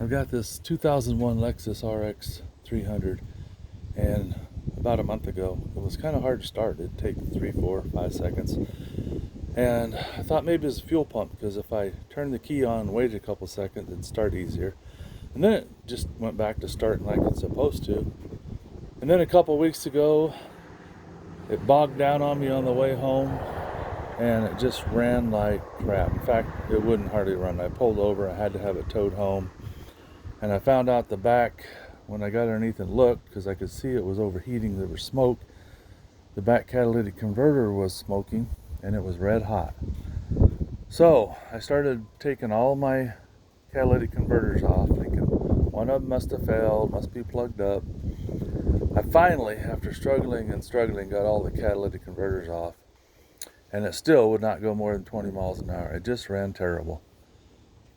I've got this 2001 Lexus RX300, and about a month ago it was kind of hard to start. It'd take 3, 4, 5 seconds, and I thought maybe it's a fuel pump, because if I turned the key on and waited a couple seconds it'd start easier. And then it just went back to starting like it's supposed to. And then a couple weeks ago it bogged down on me on the way home, and it just ran like crap. In fact, it wouldn't hardly run. I pulled over, I had to have it towed home. And I found out the back, when I got underneath and looked, because I could see it was overheating, there was smoke. The back catalytic converter was smoking, and it was red hot. So I started taking all my catalytic converters off, thinking one of them must have failed, must be plugged up. I finally, after struggling, got all the catalytic converters off, and it still would not go more than 20 miles an hour. It just ran terrible.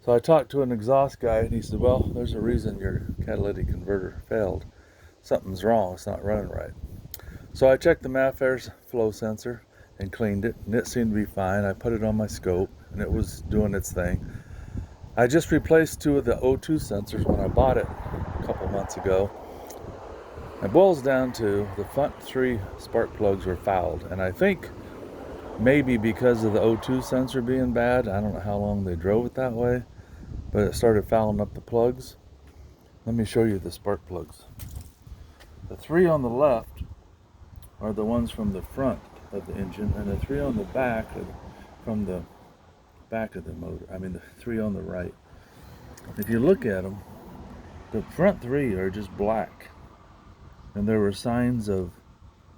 So I talked to an exhaust guy, and he said, well, there's a reason your catalytic converter failed. Something's wrong, it's not running right. So I checked the MAF air flow sensor and cleaned it, and it seemed to be fine. I put it on my scope, and it was doing its thing. I just replaced 2 of the O2 sensors when I bought it a couple months ago. It boils down to the front 3 spark plugs were fouled, and I think maybe because of the O2 sensor being bad, I don't know how long they drove it that way, but it started fouling up the plugs. Let me show you the spark plugs. The 3 on the left are the ones from the front of the engine, and the 3 on the back are from the back of the motor. I mean, the 3 on the right. If you look at them, the front 3 are just black, and there were signs of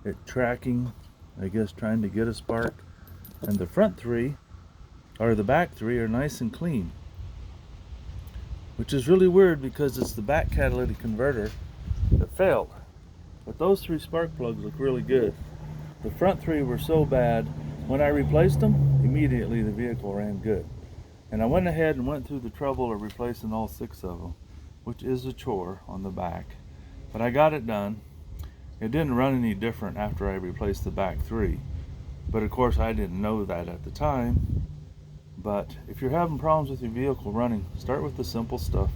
it tracking, I guess, trying to get a spark. And the front 3, or the back 3, are nice and clean, which is really weird because it's the back catalytic converter that failed. But those 3 spark plugs look really good. The front 3 were so bad, when I replaced them, immediately the vehicle ran good. And I went ahead and went through the trouble of replacing all 6 of them, which is a chore on the back. But I got it done. It didn't run any different after I replaced the back 3. But of course I didn't know that at the time. But if you're having problems with your vehicle running, start with the simple stuff.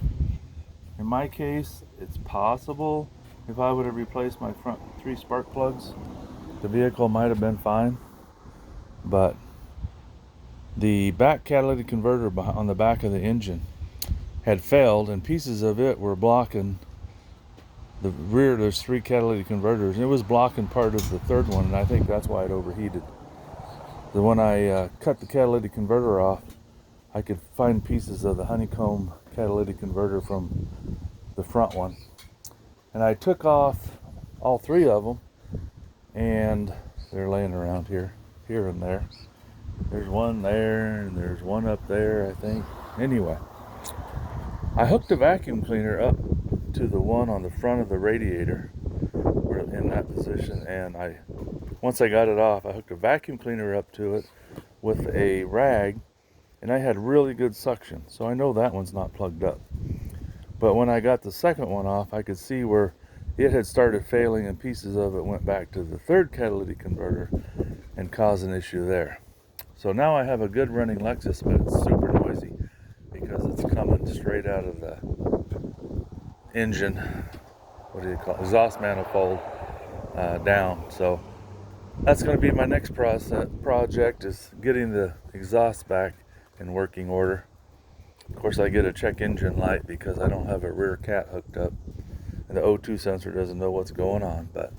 In my case, it's possible if I would have replaced my front 3 spark plugs, the vehicle might have been fine. But the back catalytic converter on the back of the engine had failed, and pieces of it were blocking the rear. There's 3 catalytic converters, and it was blocking part of the 3rd one, and I think that's why it overheated. So when I cut the catalytic converter off, I could find pieces of the honeycomb catalytic converter from the front one. And I took off all 3 of them, and they're laying around here and there. There's one there, and there's one up there, I think. Anyway, I hooked a vacuum cleaner up to the one on the front of the radiator. We're in that position, and once I got it off, I hooked a vacuum cleaner up to it with a rag, and I had really good suction, so I know that one's not plugged up. But when I got the second one off, I could see where it had started failing, and pieces of it went back to the 3rd catalytic converter and caused an issue there. So now I have a good running Lexus, but it's super noisy because it's coming straight out of the engine, what do you call it, exhaust manifold down. So that's going to be my next project, is getting the exhaust back in working order. Of course, I get a check engine light because I don't have a rear cat hooked up, and the O2 sensor doesn't know what's going on. But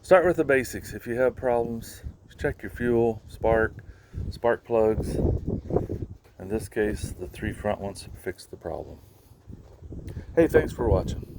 start with the basics. If you have problems, check your fuel, spark plugs. In this case, the 3 front ones fix the problem. Hey, thanks for watching.